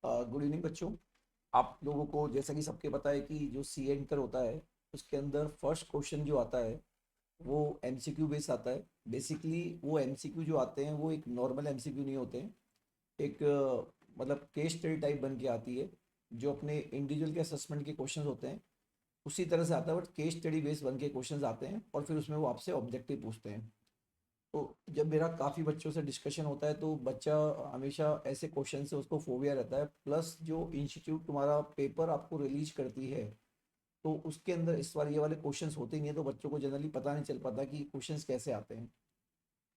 Good evening बच्चों। आप लोगों को जैसा कि सबके पता है कि जो सी एंकर होता है उसके अंदर फर्स्ट क्वेश्चन जो आता है वो एमसीक्यू बेस आता है। बेसिकली वो एमसीक्यू जो आते हैं वो एक नॉर्मल एमसीक्यू नहीं होते हैं। एक मतलब केस स्टडी टाइप बन के आती है। जो अपने इंडिविजुअल के असेसमेंट के क्वेश्चन होते हैं उसी तरह से आता है, बट केस स्टडी बेस बन के क्वेश्चन आते हैं और फिर उसमें वो आपसे ऑब्जेक्टिव पूछते हैं। तो जब मेरा काफ़ी बच्चों से डिस्कशन होता है तो बच्चा हमेशा ऐसे क्वेश्चन से उसको फोबिया रहता है। प्लस जो इंस्टीट्यूट तुम्हारा पेपर आपको रिलीज करती है तो उसके अंदर इस बार ये वाले क्वेश्चंस होते नहीं है, तो बच्चों को जनरली पता नहीं चल पाता कि क्वेश्चंस कैसे आते हैं।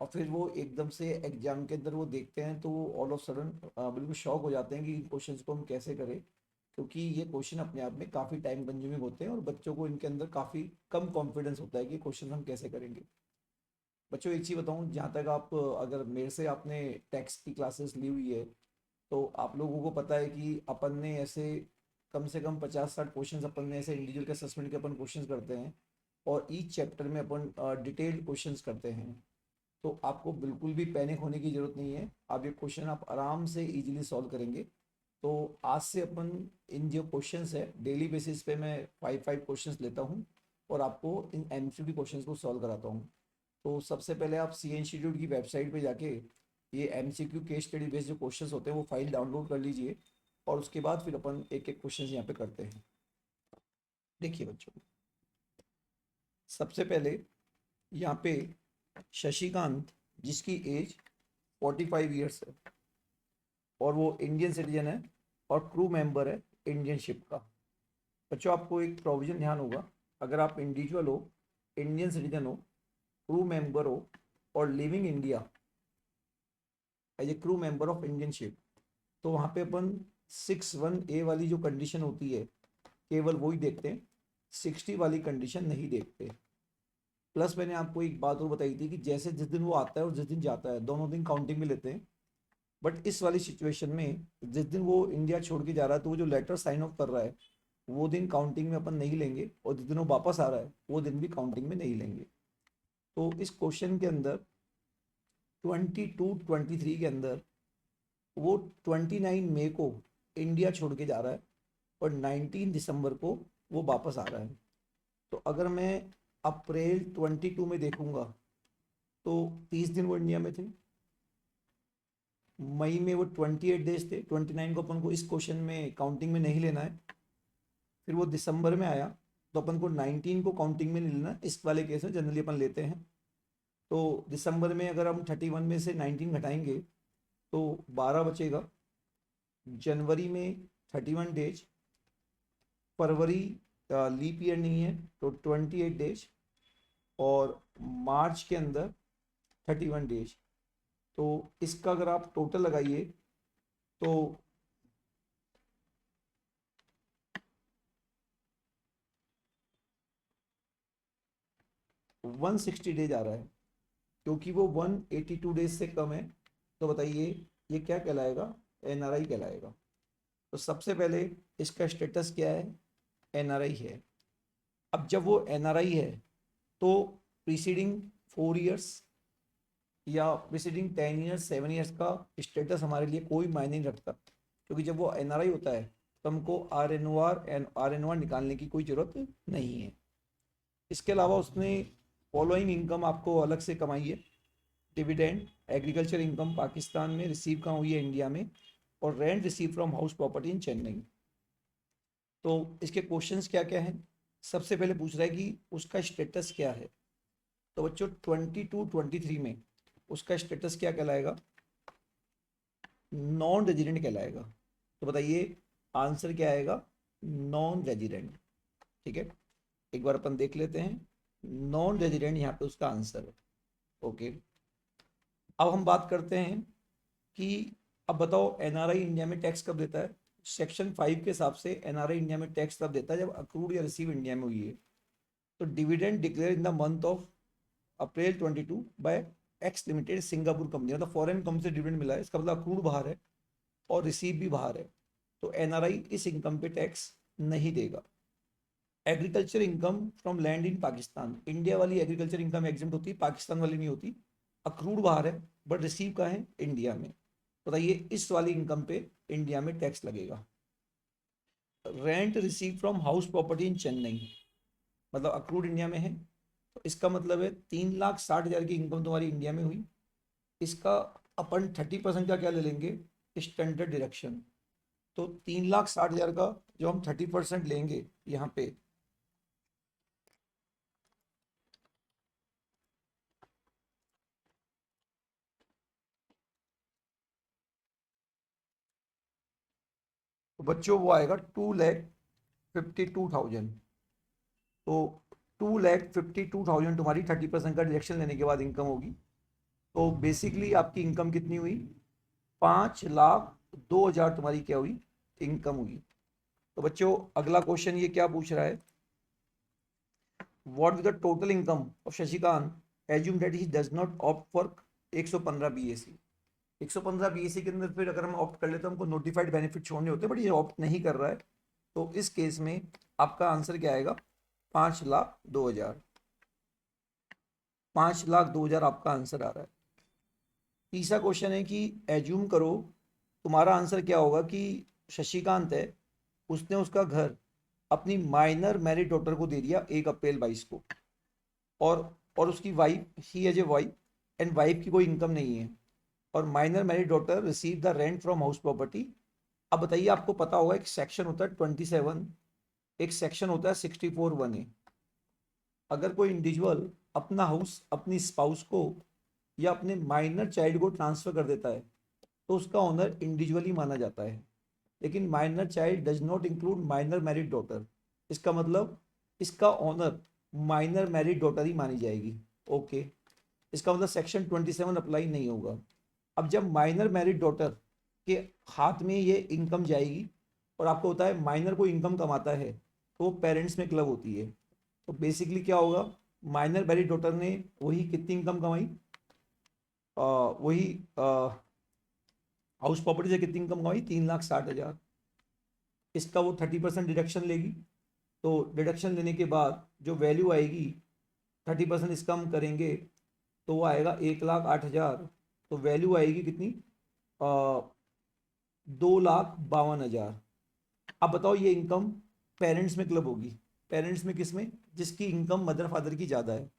और फिर वो एकदम से एग्जाम के अंदर वो देखते हैं तो वो ऑल ऑफ सडन बिल्कुल शॉक हो जाते हैं कि इन क्वेश्चंस को हम कैसे करें, क्योंकि ये क्वेश्चन अपने आप में काफ़ी टाइम कंज्यूमिंग होते हैं और बच्चों को इनके अंदर काफ़ी कम कॉन्फिडेंस होता है कि क्वेश्चन हम कैसे करेंगे। बच्चों एक चीज़ बताऊं, जहाँ तक आप अगर मेरे से आपने टैक्स की क्लासेस ली हुई है तो आप लोगों को पता है कि अपन ने ऐसे कम से कम 50-60 क्वेश्चंस अपन ने ऐसे इंडिविजुअल के असेसमेंट के अपन क्वेश्चंस करते हैं और ईच चैप्टर में अपन डिटेल्ड क्वेश्चंस करते हैं। तो आपको बिल्कुल भी पैनिक होने की ज़रूरत नहीं है, आप ये क्वेश्चन आप आराम से इजीली सॉल्व करेंगे। तो आज से अपन इन जो क्वेश्चंस है डेली बेसिस पे मैं 5 क्वेश्चंस लेता हूँ और आपको इन एमसीक्यू क्वेश्चंस को सॉल्व कराता हूँ। तो सबसे पहले आप सी इंस्टीट्यूट की वेबसाइट पे जाके ये एमसीक्यू केस स्टडी बेस्ड जो क्वेश्चंस होते हैं वो फाइल डाउनलोड कर लीजिए और उसके बाद फिर अपन एक एक क्वेश्चन यहाँ पे करते हैं। देखिए बच्चों, सबसे पहले यहाँ पे शशिकांत, जिसकी एज 45 ईयर्स है और वो इंडियन सिटीजन है और क्रू मेंबर है इंडियन शिप का। बच्चों आपको एक प्रोविजन ध्यान होगा, अगर आप इंडिविजुअल हो, इंडियन सिटीजन हो, क्रू मेंबर हो और living India as a crew member of Indian ship, तो वहाँ पे अपन 61A वाली जो कंडीशन होती है केवल वही देखते हैं, 60 वाली कंडीशन नहीं देखते। प्लस मैंने आपको एक बात और बताई थी कि जैसे जिस दिन वो आता है और जिस दिन जाता है दोनों दिन काउंटिंग में लेते हैं। बट इस वाली सिचुएशन में जिस दिन वो इंडिया छोड़ के जा रहा है तो वो जो लेटर साइन ऑफ कर रहा है वो दिन काउंटिंग में अपन नहीं लेंगे और जिस दिन वो वापस आ रहा है वो दिन भी काउंटिंग में नहीं लेंगे। तो इस क्वेश्चन के अंदर 22-23 के अंदर वो 29 मई को इंडिया छोड़ के जा रहा है और 19 दिसंबर को वो वापस आ रहा है। तो अगर मैं अप्रैल 22 में देखूंगा तो 30 दिन वो इंडिया में थे। मई में वो 28 डेज थे, 29 को अपन को इस क्वेश्चन में काउंटिंग में नहीं लेना है। फिर वो दिसंबर में आया तो अपन को 19 को काउंटिंग में नहीं लेना, इस वाले केस में जनरली अपन लेते हैं। तो दिसंबर में अगर हम 31 में से 19 घटाएंगे तो 12 बचेगा। जनवरी में 31 डेज, फरवरी लीप ईयर नहीं है तो 28 डेज, और मार्च के अंदर 31 डेज। तो इसका अगर आप टोटल लगाइए तो 160 डेज आ रहा है, क्योंकि वो 182 डेज से कम है। तो बताइए ये क्या कहलाएगा? एनआरआई कहलाएगा। तो सबसे पहले इसका स्टेटस क्या है? एनआरआई है। अब जब वो एनआरआई है तो प्रीसीडिंग 4 ईयर्स या प्रीसीडिंग 10 ईयर्स 7 ईयर्स का स्टेटस हमारे लिए कोई मायने नहीं रखता, क्योंकि जब वो एनआरआई होता है तो हमको आर एन ओ आर निकालने की कोई ज़रूरत नहीं है। इसके अलावा उसने फॉलोइंग इनकम आपको अलग से कमाई है। डिविडेंड, एग्रीकल्चर इनकम पाकिस्तान में रिसीव कहाँ हुई है? इंडिया में। और rent receive from house property in Chennai. तो इसके क्वेश्चंस क्या क्या हैं? सबसे पहले पूछ रहा है कि उसका स्टेटस क्या है। तो बच्चों 22-23 में उसका स्टेटस क्या कहलाएगा? नॉन रेजिडेंट कहलाएगा। तो बताइए आंसर क्या आएगा? Non resident. ठीक है, एक बार अपन देख लेते हैं। नॉन रेजिडेंट यहाँ पे उसका आंसर है। ओके, अब हम बात करते हैं कि अब बताओ एनआरआई इंडिया में टैक्स कब देता है? सेक्शन 5 के हिसाब से एनआरआई इंडिया में टैक्स तब देता है जब अक्रूड या रिसीव इंडिया में हुई है। तो dividend declare in the month of April 22 by X limited Singapore company, मतलब फॉरेन कंपनी से डिविडेंड मिला है, इसका मतलब अक्रूड बाहर है और रिसीव भी बाहर है। तो एनआरआई इस इनकम पे टैक्स नहीं देगा। Agriculture income from land in Pakistan, India वाली एग्रीकल्चर इनकम एग्जिट होती है, पाकिस्तान वाली नहीं होती। अक्रूड बाहर है बट रिसीव का है इंडिया में। बताइए इस वाली इनकम पे इंडिया में टैक्स लगेगा। Rent receive from house property in Chennai, मतलब अक्रूड इंडिया में है, तो इसका मतलब है 3,60,000 की इनकम तुम्हारी इंडिया में हुई। इसका अपन 30% का क्या ले लेंगे, स्टैंडर्ड डिडक्शन। तो 3,60,000 का जो हम 30% लेंगे यहाँ पे, तो बच्चों वो आएगा 2,52,000। तो 2,52,000 तुम्हारी 30% का डिडक्शन लेने के बाद इनकम होगी। तो बेसिकली आपकी इनकम कितनी हुई, 5,02,000 तुम्हारी क्या हुई, इनकम हुई। तो बच्चों अगला क्वेश्चन ये क्या पूछ रहा है, what is the total income of Shashikant assume that he does not opt for 115 BSc. 115 BSc के अंदर फिर अगर हम ऑप्ट कर लेते तो हमको नोटिफाइड बेनिफिट छोड़ने होते, बट ये ऑप्ट नहीं कर रहा है। तो इस केस में आपका आंसर क्या आएगा, 5,02,000। 5,02,000 आपका आंसर आ रहा है। तीसरा क्वेश्चन है कि एज्यूम करो, तुम्हारा आंसर क्या होगा कि शशिकांत है, उसने उसका घर अपनी माइनर मैरिड डॉटर को दे दिया 1 अप्रैल 22 को, और और उसकी wife, he as a wife, and wife की कोई इनकम नहीं है, और minor married daughter receive the rent from house property. अब बताइए, आपको पता होगा एक सेक्शन होता है 27, एक सेक्शन होता है 64(1)(a). अगर कोई इंडिविजुअल अपना हाउस अपनी स्पाउस को या अपने माइनर चाइल्ड को ट्रांसफर कर देता है तो उसका ओनर इंडिविजुअली माना जाता है। लेकिन minor child does not include minor married daughter, इसका मतलब इसका ओनर माइनर मैरिड डॉटर ही मानी जाएगी। ओके, इसका मतलब सेक्शन 27 अप्लाई नहीं होगा। अब जब माइनर मैरिड डॉटर के हाथ में ये इनकम जाएगी, और आपको होता है माइनर को इनकम कमाता है तो वो पेरेंट्स में क्लब होती है, तो बेसिकली क्या होगा, माइनर मैरिड डॉटर ने वही कितनी इनकम कमाई, वही हाउस प्रॉपर्टी से कितनी इनकम कमाई, 3,60,000। इसका वो 30% डिडक्शन लेगी, तो डिडक्शन लेने के बाद जो वैल्यू आएगी, 30% इसका हम करेंगे तो वो आएगा 1,08,000। तो वैल्यू आएगी कितनी, 2,52,000। अब बताओ ये इनकम पेरेंट्स में क्लब होगी, पेरेंट्स में किस में, जिसकी इनकम मदर फादर की ज़्यादा है।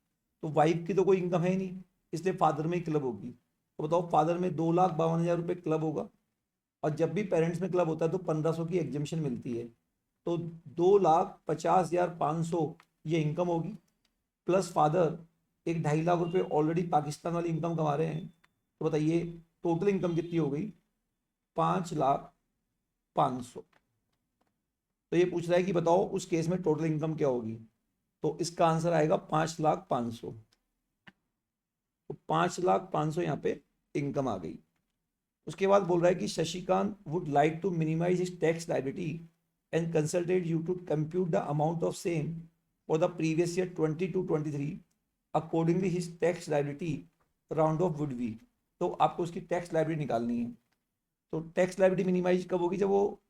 तो वाइफ की तो कोई इनकम है नहीं, इसलिए फादर में ही क्लब होगी। तो बताओ फादर में 2,52,000 रुपये क्लब होगा, और जब भी पेरेंट्स में क्लब होता है तो 1,500 की एग्जेम्पशन मिलती है। तो 2,50,500 ये इनकम होगी, प्लस फादर 1,50,000 रुपये ऑलरेडी पाकिस्तान वाली इनकम कमा रहे हैं। तो बताइए टोटल इनकम कितनी हो गई, 5,05,000। तो ये पूछ रहा है कि बताओ उस केस में टोटल इनकम क्या होगी, तो इसका आंसर आएगा 5,05,000। तो 5,05,000 यहाँ पे इनकम आ गई। उसके बाद बोल रहा है कि Shashikant would like to minimize his tax liability and consulted you to compute the amount of same for the previous year 22-23। Accordingly his tax liability round off would be. तो आपको उसकी टैक्स लायबिलिटी निकालनी है। तो टैक्स लायबिलिटी मिनिमाइज कब होगी, जब वो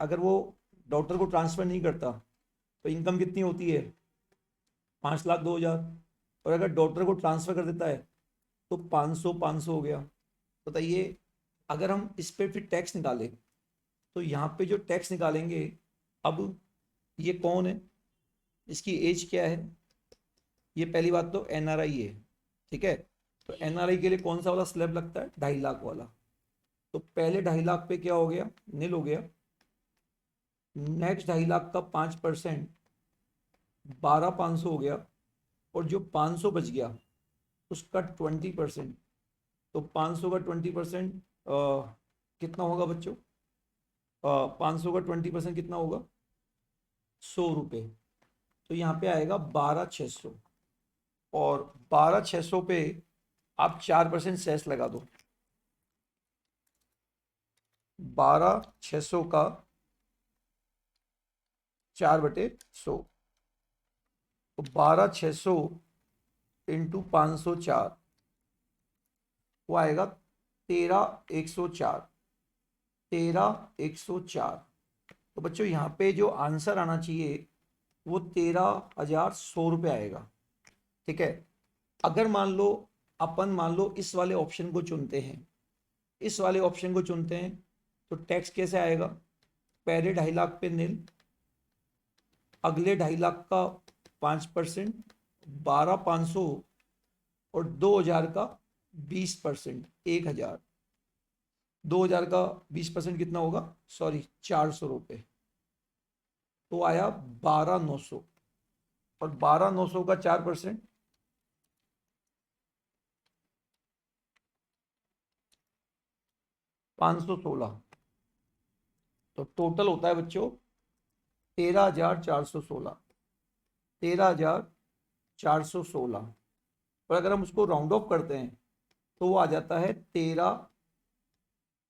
अगर वो डॉक्टर को ट्रांसफर नहीं करता तो इनकम कितनी होती है, 5,02,000। और अगर डॉक्टर को ट्रांसफर कर देता है तो 500 हो गया। बताइए अगर हम इस पर फिर टैक्स निकालें, तो यहाँ पे जो टैक्स निकालेंगे, अब ये कौन है, इसकी एज क्या है, ये पहली बात तो एनआरआई है, ठीक है। तो एनआरआई के लिए कौन सा वाला स्लैब लगता है, 2.5 लाख वाला। तो पहले 2.5 लाख पे क्या हो गया, नील हो गया। नेक्स्ट 2.5 लाख का 5%, 12,500 हो गया। और जो 500 बच गया उसका 20%। तो 500 का 20% कितना होगा बच्चों, 500 का 20% कितना होगा, 100 रुपये। तो यहाँ पे आएगा 12,600। और 12,600 पे आप 4% सेस लगा दो। 12,600 का 4/100, तो 12,600 इंटू 504, वो आएगा 13,104। 13,104। तो बच्चों यहाँ पे जो आंसर आना चाहिए वो 13,100 आएगा, ठीक है। अगर मान लो अपन मान लो इस वाले ऑप्शन को चुनते हैं, इस वाले ऑप्शन को चुनते हैं तो टैक्स कैसे आएगा, पहले 2.5 लाख पे निल, अगले 2.5 लाख का 5%, 12,500 और 2,000 का 20%, 1,000, 2,000 का 20% कितना होगा, सॉरी 400 रुपये, तो आया 12,900, और 12,900 का 4%, 516, तो टोटल होता है बच्चों 13,416, 13,416। और अगर हम उसको राउंड ऑफ करते हैं तो वो आ जाता है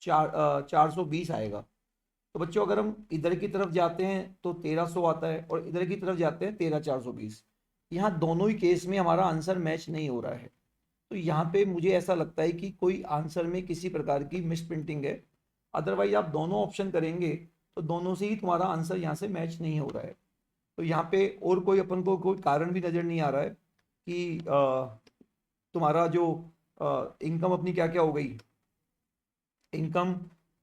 420 आएगा। तो बच्चों अगर हम इधर की तरफ जाते हैं तो 1,300 आता है, और इधर की तरफ जाते हैं 13,420। यहाँ दोनों ही केस में हमारा आंसर मैच नहीं हो रहा है। तो यहाँ पे मुझे ऐसा लगता है कि कोई आंसर में किसी प्रकार की मिस प्रिंटिंग है। अदरवाइज आप दोनों ऑप्शन करेंगे तो दोनों से ही तुम्हारा आंसर यहाँ से मैच नहीं हो रहा है। तो यहाँ पे और कोई अपन को कोई कारण भी नज़र नहीं आ रहा है कि तुम्हारा जो इनकम अपनी क्या क्या हो गई, इनकम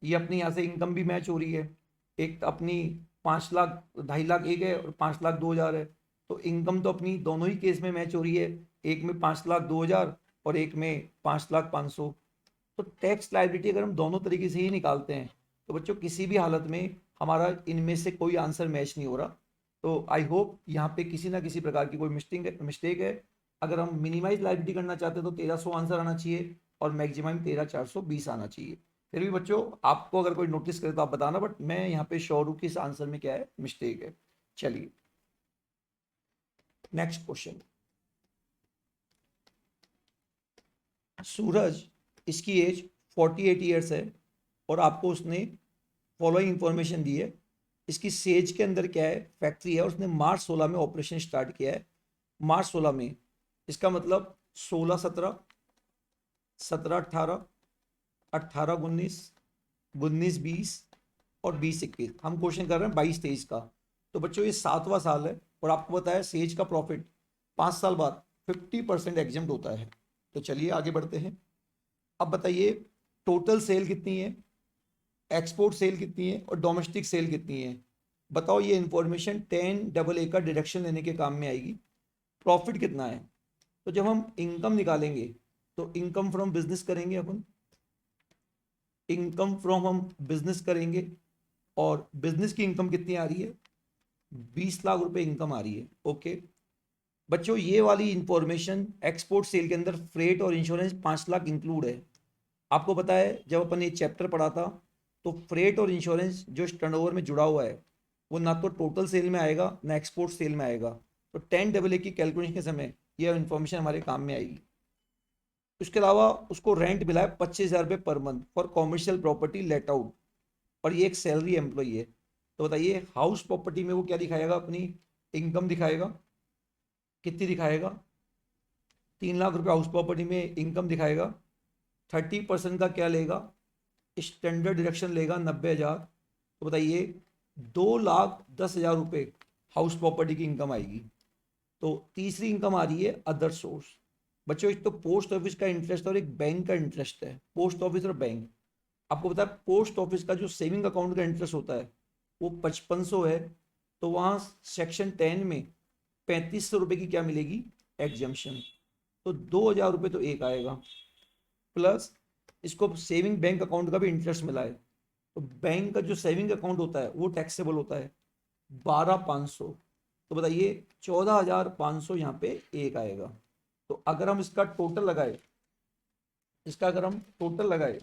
ये अपनी यहाँ से इनकम भी मैच हो रही है। एक अपनी 5 लाख 2.5 लाख एक है और 5,02,000 है, तो इनकम तो अपनी दोनों ही केस में मैच हो रही है, एक में 5,02,000 और एक में 5,05,000। तो टैक्स लायबिलिटी अगर हम दोनों तरीके से ही निकालते हैं तो बच्चों किसी भी हालत में हमारा इनमें से कोई आंसर मैच नहीं हो रहा। तो आई होप यहाँ पे किसी ना किसी प्रकार की कोई मिस्टेक है। अगर हम मिनिमाइज लायबिलिटी करना चाहते हैं तो 1,300 आंसर आना चाहिए और मैक्सिमम 13,420 आना चाहिए। फिर भी बच्चों आपको अगर कोई नोटिस करे तो आप बताना, बट मैं यहाँ पे श्योर हूँ कि इस आंसर में क्या है, मिस्टेक है। चलिए नेक्स्ट क्वेश्चन। सूरज, इसकी एज 48 ईयर्स है और आपको उसने फॉलोइंग इंफॉर्मेशन दी है। इसकी सेज के अंदर क्या है, फैक्ट्री है, और उसने मार्च 16 में ऑपरेशन स्टार्ट किया है। मार्च 16 में, इसका मतलब 16 17, 17 18, 18 19, 19 20 और 20 21। हम क्वेश्चन कर रहे हैं 22 23 का। तो बच्चों ये 7वां साल है और आपको बताया सेज का प्रॉफिट 5 साल बाद 50% एग्जम्प्ट होता है। तो चलिए आगे बढ़ते हैं। अब बताइए टोटल सेल कितनी है, एक्सपोर्ट सेल कितनी है और डोमेस्टिक सेल कितनी है। बताओ, ये इंफॉर्मेशन 10AA का डिडक्शन लेने के काम में आएगी। प्रॉफिट कितना है, तो जब हम इनकम निकालेंगे तो इनकम फ्रॉम बिजनेस करेंगे अपन, इनकम फ्रॉम हम बिजनेस करेंगे, और बिजनेस की इनकम कितनी आ रही है, 20 लाख रुपए इनकम आ रही है। ओके बच्चों, ये वाली इंफॉर्मेशन एक्सपोर्ट सेल के अंदर फ्रेट और इंश्योरेंस 5 लाख इंक्लूड है। आपको पता है जब अपन ये चैप्टर पढ़ा था तो फ्रेट और इंश्योरेंस जो टर्नओवर में जुड़ा हुआ है वो ना तो टोटल सेल में आएगा ना एक्सपोर्ट सेल में आएगा। तो 10AA की कैलकुलेशन के समय ये इन्फॉर्मेशन हमारे काम में आएगी। उसके अलावा उसको रेंट मिला है 25,000 रुपये per month for commercial property let out, और ये एक सैलरी एम्प्लॉई है। तो बताइए हाउस प्रॉपर्टी में वो क्या दिखाएगा, अपनी इनकम दिखाएगा, कितनी दिखाएगा, 3 लाख रुपये हाउस प्रॉपर्टी में इनकम दिखाएगा। 30% का क्या लेगा, स्टैंडर्ड डिडक्शन लेगा 90,000। तो बताइए 2,10,000 रुपये हाउस प्रॉपर्टी की इनकम आएगी। तो तीसरी इनकम आ रही है अदर सोर्स। बच्चों एक तो पोस्ट ऑफिस का इंटरेस्ट और एक बैंक का इंटरेस्ट है, पोस्ट ऑफिस और बैंक। आपको पता है पोस्ट ऑफिस का जो सेविंग अकाउंट का इंटरेस्ट होता है वो 5500 है। तो वहाँ सेक्शन 10 में 3,500 रुपये की क्या मिलेगी, एग्जम्पशन। तो 2,000 रुपये तो एक आएगा, प्लस इसको सेविंग बैंक अकाउंट का भी इंटरेस्ट मिला है। तो बैंक का जो सेविंग अकाउंट होता है वो टैक्सेबल होता है 12,500। तो बताइए 14,500 यहाँ पे एक आएगा। तो अगर हम इसका टोटल लगाए, इसका अगर हम टोटल लगाए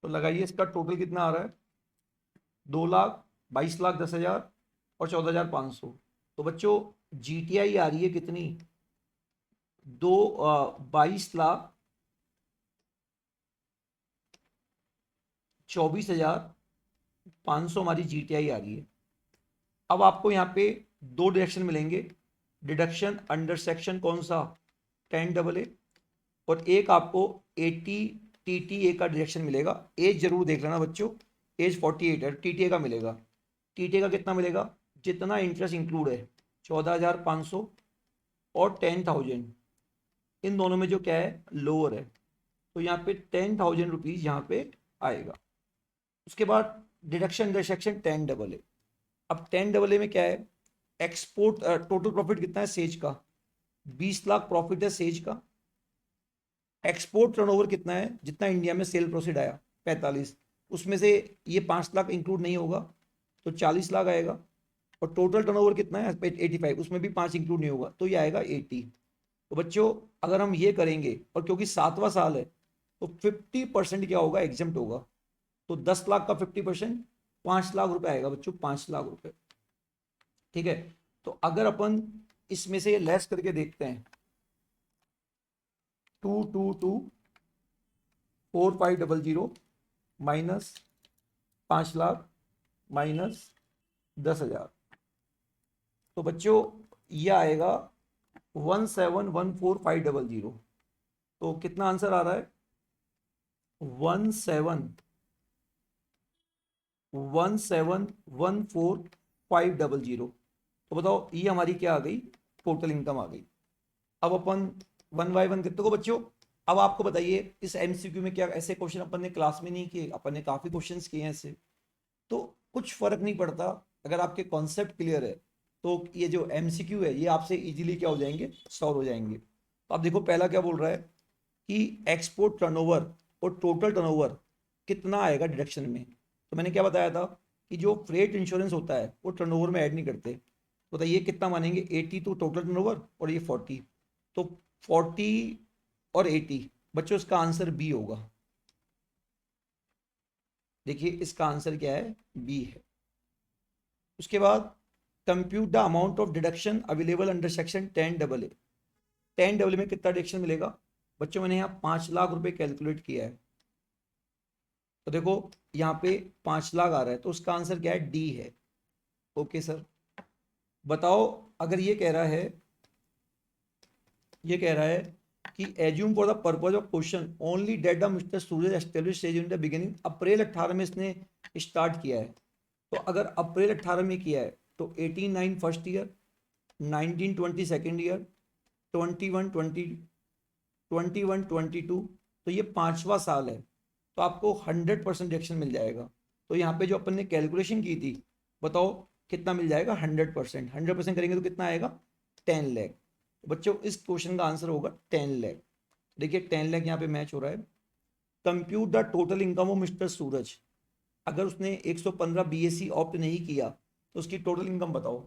तो लगाइए इसका टोटल कितना आ रहा है, 2 लाख, 22,10,000 और 14,500। तो बच्चों जीटीआई आ रही है कितनी, 22,24,500 हमारी जीटीआई आ रही है। अब आपको यहाँ पे दो डिडक्शन मिलेंगे, डिडक्शन अंडर सेक्शन कौन सा, 10AA, और एक आपको 80 TTA का डिडक्शन मिलेगा। एज जरूर देख लेना बच्चों, एज 48 है, TTA का मिलेगा। TTA का कितना मिलेगा, जितना इंटरेस्ट इंक्लूड है 14,500 और 10,000, इन दोनों में जो क्या है लोअर है। तो यहाँ पे 10,000 रुपीज यहाँ पे आएगा। उसके बाद डिडक्शन अंडर सेक्शन 10AA। अब 10AA में क्या है, एक्सपोर्ट टोटल प्रॉफिट कितना है सेज का, 20 लाख प्रॉफिट है सेज का। एक्सपोर्ट टर्नओवर कितना है, जितना इंडिया में सेल प्रोसीड आया 45, उसमें से ये 5 लाख इंक्लूड नहीं होगा तो 40 लाख आएगा। और टोटल टर्नओवर कितना है 85, उसमें भी 5 इंक्लूड नहीं होगा तो ये आएगा 80। तो बच्चों अगर हम ये करेंगे, और क्योंकि 7वां साल है तो 50% क्या होगा, एग्जम्प्ट होगा। तो 10 लाख का 50% 5 लाख रुपए आएगा बच्चों, 5 लाख रुपए। ठीक है, तो अगर अपन इसमें से लेस करके देखते हैं, 2224500 माइनस 5 लाख माइनस 10,000, तो बच्चों ये आएगा 1714500। तो कितना आंसर आ रहा है, 171414500। तो बताओ ये हमारी क्या आ गई, टोटल इनकम आ गई। अब अपन वन बाय वन करते हो बच्चों। अब आपको बताइए इस एमसीक्यू में क्या ऐसे क्वेश्चन अपन ने क्लास में नहीं किए, अपन ने काफी क्वेश्चंस किए हैं ऐसे, तो कुछ फर्क नहीं पड़ता। अगर आपके कॉन्सेप्ट क्लियर है तो ये जो एमसीक्यू है ये आपसे इजीली क्या हो जाएंगे, सॉल्व हो जाएंगे। तो आप देखो पहला क्या बोल रहा है कि एक्सपोर्ट टर्नओवर और टोटल टर्नओवर कितना आएगा डिडक्शन में। तो मैंने क्या बताया था कि जो फ्रेट इंश्योरेंस होता है वो टर्नओवर में ऐड नहीं करते। तो बताइए कितना मानेंगे, 80 तो टोटल टर्नओवर और ये 40, तो 40 और 80, बच्चों इसका आंसर बी होगा। देखिए इसका आंसर क्या है, बी है। उसके बाद compute the amount of deduction available under section 10AA। 10AA में कितना डिडक्शन मिलेगा बच्चों, मैंने यहाँ 5 लाख रुपए कैलकुलेट किया है। तो देखो यहाँ पे 5 लाख आ रहा है तो उसका आंसर क्या है, डी है। ओके सर, बताओ अगर ये कह रहा है कि assume for the purpose of question only that the mister Suraj establish in the beginning, April 18 में इसने स्टार्ट किया है। तो अगर अप्रैल 18 में किया है तो 18/9 फर्स्ट ईयर, 19/20 सेकेंड ईयर, 21/22, तो ये 5वां साल है। तो आपको 100% डिडक्शन मिल जाएगा। तो यहाँ पे जो अपन ने कैलकुलेशन की थी, बताओ कितना मिल जाएगा, 100%। 100% करेंगे तो कितना आएगा, 10 लाख। तो बच्चों इस क्वेश्चन का आंसर होगा 10 लाख। देखिए 10 लाख यहाँ पे मैच हो रहा है। Compute the total income of mister Suraj, अगर उसने 115 बीएससी ऑप्ट नहीं किया तो उसकी टोटल इनकम बताओ।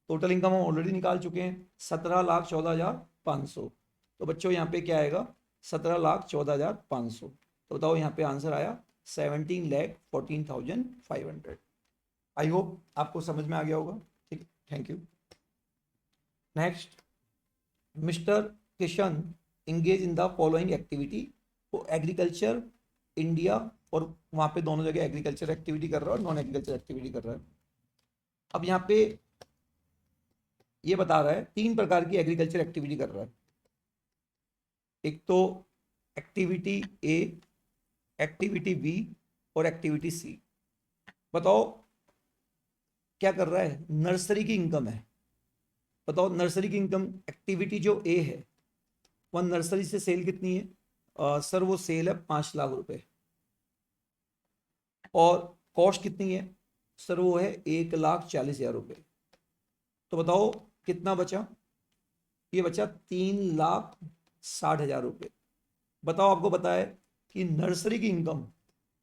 टोटल इनकम हम ऑलरेडी निकाल चुके हैं, 17,14,500। तो बच्चों यहाँ पे क्या आएगा, 17,14,500। तो बताओ यहाँ पे आंसर आया 17,14,500। आई होप आपको समझ में आ गया होगा। ठीक, thank you. Next, mister Kishan engage in the following activity. वो एग्रीकल्चर इंडिया और वहाँ पे दोनों जगह एग्रीकल्चर एक्टिविटी कर रहा है और नॉन एग्रीकल्चर एक्टिविटी कर रहा है। अब यहाँ पे ये बता रहा है 3 प्रकार की एग्रीकल्चर एक्टिविटी कर रहा है। एक तो एक्टिविटी ए, एक्टिविटी बी और एक्टिविटी सी। बताओ क्या कर रहा है, नर्सरी की इनकम है। बताओ नर्सरी की इनकम, एक्टिविटी जो ए है वह नर्सरी से सेल कितनी है, सर वो सेल है 5 लाख रुपए। और कॉस्ट कितनी है, सर वो है 1,40,000 रुपये। तो बताओ कितना बचा, ये बचा 3,60,000 रुपये। बताओ आपको पता है कि नर्सरी की इनकम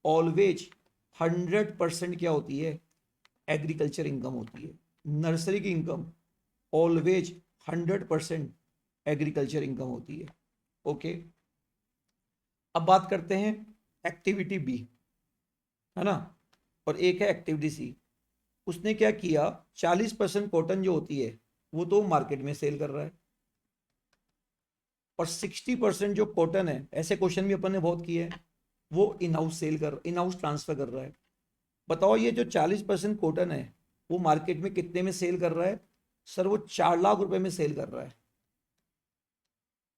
ऑलवेज 100% क्या होती है, एग्रीकल्चर इनकम होती है। नर्सरी की इनकम ऑलवेज 100% एग्रीकल्चर इनकम होती है। ओके, अब बात करते हैं एक्टिविटी बी, है ना, और एक है एक्टिविटी सी। उसने क्या किया, 40% कॉटन जो होती है वो तो मार्केट में सेल कर रहा है, और 60% जो कॉटन है, ऐसे क्वेश्चन भी अपन ने बहुत किए हैं, वो इन हाउस ट्रांसफर कर रहा है। बताओ ये जो 40% कॉटन है वो मार्केट में कितने में सेल कर रहा है, सर वो 4 लाख रुपए में सेल कर रहा है।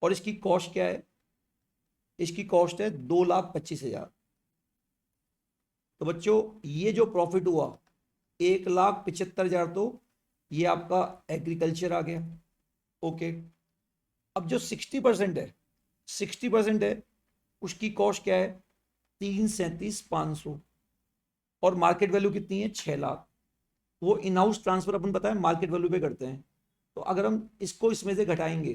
और इसकी कॉस्ट क्या है, इसकी कॉस्ट है 2,25,000। तो बच्चों ये जो प्रॉफिट हुआ 1,75,000, तो ये आपका एग्रीकल्चर आ गया। ओके, अब जो 60% है, 60% है उसकी कॉस्ट क्या है 337,500 और मार्केट वैल्यू कितनी है 6 लाख। वो इन हाउस ट्रांसफर अपन पता है मार्केट वैल्यू पे करते हैं, तो अगर हम इसको इसमें से घटाएंगे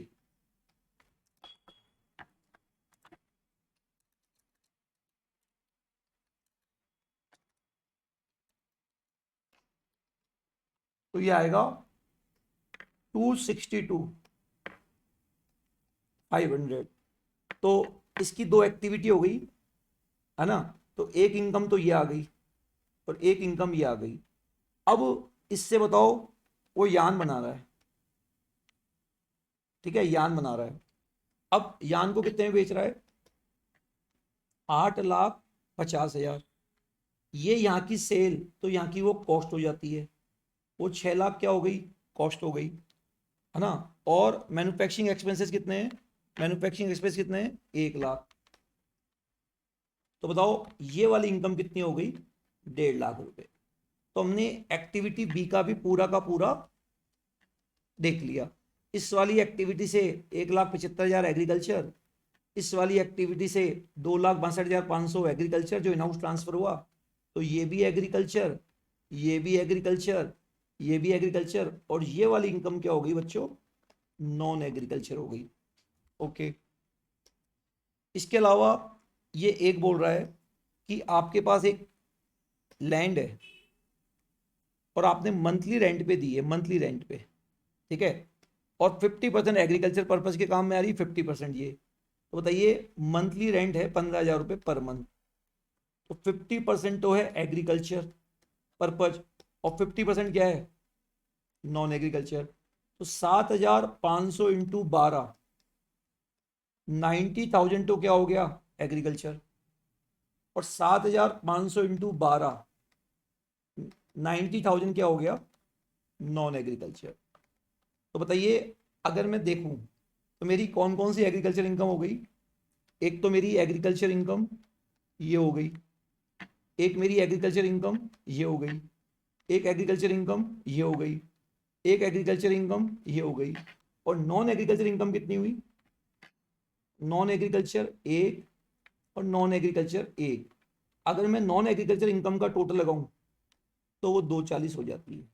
तो ये आएगा 262,500। तो इसकी दो एक्टिविटी हो गई है ना, तो एक इनकम तो ये आ गई और एक इनकम ये आ गई। अब इससे बताओ वो यान बना रहा है, ठीक है, यान बना रहा है। अब यान को कितने में बेच रहा है 8,50,000। ये यहाँ की सेल तो यहाँ की वो कॉस्ट हो जाती है, वो 6 लाख क्या हो गई कॉस्ट हो गई है ना। और मैन्युफैक्चरिंग एक्सपेंसेस कितने हैं, मैन्युफैक्चरिंग एक्सपेंस कितने हैं 1 लाख। तो बताओ ये वाली इनकम कितनी हो गई 1.5 लाख रुपए। तो हमने एक्टिविटी बी का भी पूरा का पूरा देख लिया। इस वाली एक्टिविटी से 1,75,000 एग्रीकल्चर, इस वाली एक्टिविटी से 2,62,500 एग्रीकल्चर जो इन हाउस ट्रांसफर हुआ, तो ये भी एग्रीकल्चर, ये भी एग्रीकल्चर, ये भी एग्रीकल्चर, और ये वाली इनकम क्या हो गई बच्चों नॉन एग्रीकल्चर हो गई। ओके, इसके अलावा ये एक बोल रहा है कि आपके पास एक लैंड है और आपने मंथली रेंट पे दी है, मंथली रेंट पे, ठीक है, और 50% एग्रीकल्चर पर्पज के काम में आ रही है, 50% ये। तो बताइए मंथली रेंट है 15,000 रुपये पर मंथ, तो 50% तो है एग्रीकल्चर पर्पज और 50% क्या है नॉन एग्रीकल्चर। तो 7,500 इंटू 12, 90,000 तो क्या हो गया एग्रीकल्चर, और 7,500 इंटू 12, 90,000 क्या हो गया नॉन एग्रीकल्चर। तो बताइए अगर मैं देखूं तो मेरी कौन कौन सी एग्रीकल्चर इनकम हो गई। एक तो मेरी एग्रीकल्चर इनकम ये हो गई, एक मेरी एग्रीकल्चर इनकम ये हो गई, एक एग्रीकल्चर इनकम ये हो गई, एक एग्रीकल्चर इनकम ये हो गई, और नॉन एग्रीकल्चर इनकम कितनी हुई, नॉन एग्रीकल्चर एक और नॉन एग्रीकल्चर एक। अगर मैं नॉन एग्रीकल्चर इनकम का टोटल लगाऊं तो वो 240 हो जाती है।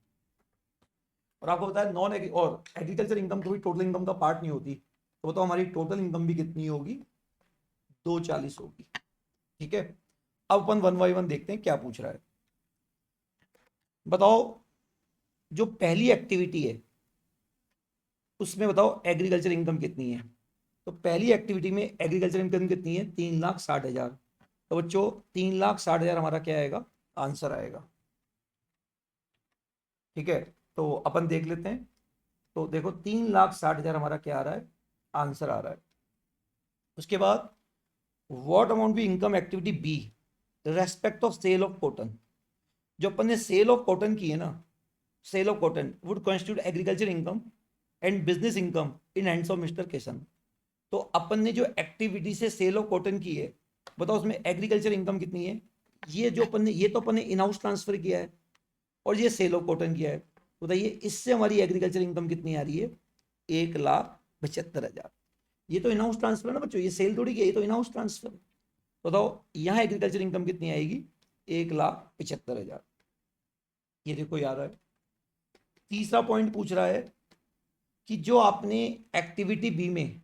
और आपको पता है नॉन और एग्रीकल्चर इनकम कभी टोटल इनकम का पार्ट नहीं होती, तो बताओ हमारी टोटल इनकम भी कितनी होगी 240 होगी। ठीक है, अब अपन वन बाई वन देखते हैं क्या पूछ रहा है। बताओ जो पहली एक्टिविटी है उसमें बताओ एग्रीकल्चर इनकम कितनी है। तो पहली एक्टिविटी में एग्रीकल्चर इनकम कितनी है 3,60,000। तो बच्चों 3,60,000 हमारा क्या आएगा आंसर आएगा। ठीक है, तो अपन देख लेते हैं। तो देखो 3,60,000 हमारा क्या आ रहा है आंसर आ रहा है। उसके बाद व्हाट अमाउंट भी income activity be respect of sale of cotton. जो अपन ने सेल ऑफ कॉटन की है ना, sale of cotton would constitute agriculture income and business income in hands of mister Kishan. तो अपन ने जो एक्टिविटी से सेल ऑफ कॉटन की है बताओ उसमें एग्रीकल्चर इनकम कितनी है। ये जो अपन ने ये तो अपन ने इन हाउस ट्रांसफर किया है और ये सेल ऑफ कॉटन किया है। बताइए इससे हमारी एग्रीकल्चर इनकम कितनी आ रही है 1,75,000। ये तो इन हाउस ट्रांसफर है ना बच्चों, ये सेल थोड़ी किया, ये तो इन हाउस ट्रांसफर। बताओ यहाँ एग्रीकल्चर इनकम कितनी आएगी 1,75,000। ये देखो यार है। तीसरा पॉइंट पूछ रहा है कि जो आपने एक्टिविटी बी में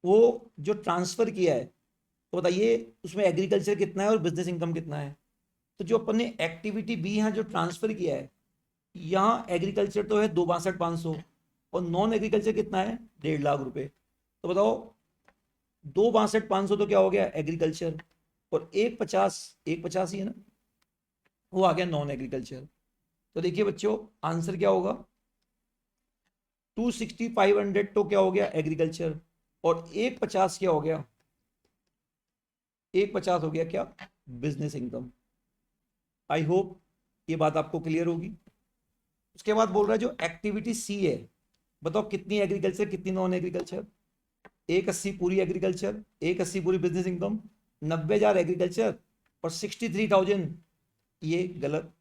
वो जो ट्रांसफर किया है तो बताइए उसमें एग्रीकल्चर कितना है और बिजनेस इनकम कितना है। तो जो अपन ने एक्टिविटी बी यहाँ जो ट्रांसफर किया है यहाँ एग्रीकल्चर तो है 2,62,500 और नॉन एग्रीकल्चर कितना है 1.5 लाख रुपए। तो बताओ 2,62,500 तो क्या हो गया एग्रीकल्चर और 1,50 ही है ना वो आ गया नॉन एग्रीकल्चर। तो देखिए बच्चों आंसर क्या होगा 260,500 तो क्या हो गया एग्रीकल्चर और 1,50 क्या हो गया 1,50 हो गया क्या बिजनेस इनकम। आई होप ये बात आपको क्लियर होगी। उसके बाद बोल रहा है जो एक्टिविटी सी है बताओ कितनी एग्रीकल्चर कितनी नॉन एग्रीकल्चर। 1,80 पूरी एग्रीकल्चर, 1,80 पूरी बिजनेस इनकम, 90,000 एग्रीकल्चर और 63,000 ये गलत।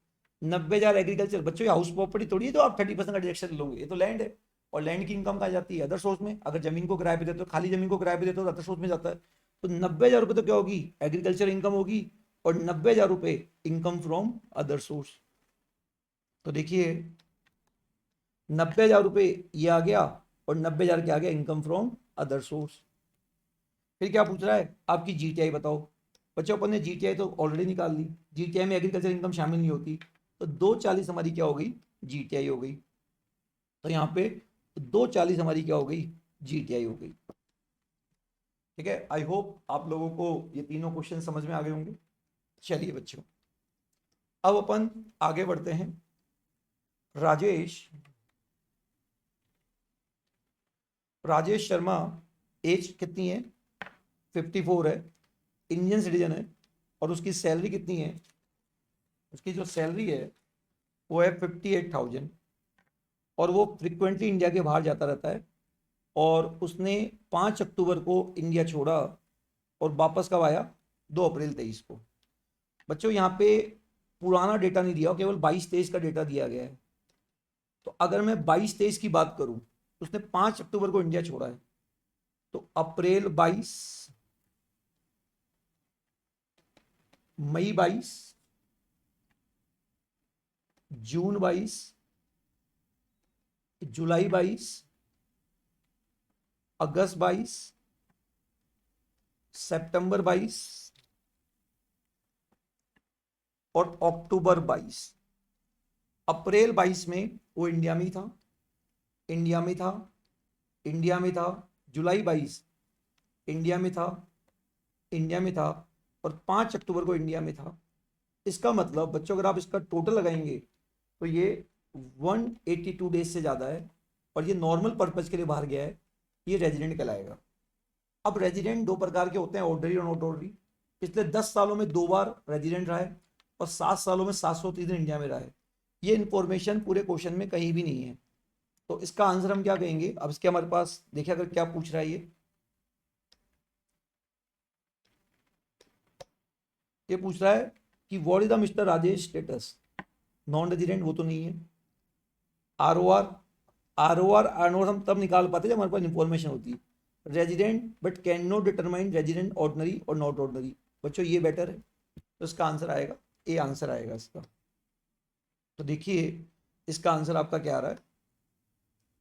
90,000 एग्रीकल्चर बच्चों ये हाउस प्रॉपर्टी थोड़ी है तो आप 30% का डिडक्शन लोगे, ये तो लैंड है और लैंड की इनकम कहाँ जाती है अदर सोर्स में। अगर जमीन को किराए पे देते हो खाली जमीन को किराए पे देते हो तो अदर सोर्स में जाता है। तो 90,000 रुपये तो क्या होगी, एग्रीकल्चर इनकम होगी, और 90,000 रुपये इनकम फ्रॉम अदर सोर्स। तो देखिए 90,000 रुपये ये आ गया, और 90,000 क्या आ गया, इनकम फ्रॉम अदर सोर्स। फिर क्या पूछ रहा है, आपकी जीटीआई बताओ। बच्चों अपन ने जीटीआई तो ऑलरेडी निकाल ली, जीटीआई में एग्रीकल्चर इनकम शामिल नहीं होती, तो 240 हमारी क्या हो गई, जीटीआई हो गई। तो यहाँ पे 240 हमारी क्या हो गई, जीटीआई हो गई। ठीक है, आई होप आप लोगों को ये तीनों क्वेश्चन समझ में आ गए होंगे। चलिए बच्चों, अब अपन आगे बढ़ते हैं। राजेश राजेश शर्मा, एज कितनी है, 54 है, इंडियन सिटीजन है, और उसकी सैलरी कितनी है, उसकी जो सैलरी है वो है 58,000, और वो फ्रिक्वेंटली इंडिया के बाहर जाता रहता है, और उसने 5 अक्टूबर को इंडिया छोड़ा और वापस कब आया, 2 अप्रैल 23 को। बच्चों यहाँ पे पुराना डेटा नहीं दिया, केवल 22-23 का डेटा दिया गया है। तो अगर मैं 22-23 की बात करूं, उसने 5 अक्टूबर को इंडिया छोड़ा है, तो अप्रैल 22, मई 22, जून 22, जुलाई 22, अगस्त 22, सितंबर 22, और अक्टूबर 22। अप्रैल 22 में वो इंडिया में था, इंडिया में था, इंडिया में था। जुलाई 22 इंडिया में था, इंडिया में था, और 5 अक्टूबर को इंडिया में था। इसका मतलब बच्चों अगर आप इसका टोटल लगाएंगे तो ये 182 डेज से ज़्यादा है, और ये नॉर्मल पर्पज के लिए बाहर गया है, ये रेजिडेंट कहलाएगा। अब रेजिडेंट दो प्रकार के होते हैं, ऑर्डनरी और नॉट ऑर्डनरी। पिछले 10 सालों में 2 बार रेजिडेंट रहा है, और 7 सालों में 730 दिन इंडिया में रहा है। ये इंफॉर्मेशन पूरे क्वेश्चन में कहीं भी नहीं है, तो इसका आंसर हम क्या कहेंगे। अब इसके हमारे पास देखिए अगर क्या पूछ रहा है, ये पूछ रहा है कि what is the mister Rajesh status, non resident वो तो नहीं है। आर ओ आर हम तब निकाल पाते जब हमारे पास इंफॉर्मेशन होती है। Resident but can not determine resident ordinary और नॉट ऑर्डनरी, बच्चों ये बेटर है, तो इसका आंसर आएगा ए, आंसर आएगा इसका। तो देखिए इसका आंसर आपका क्या आ रहा है,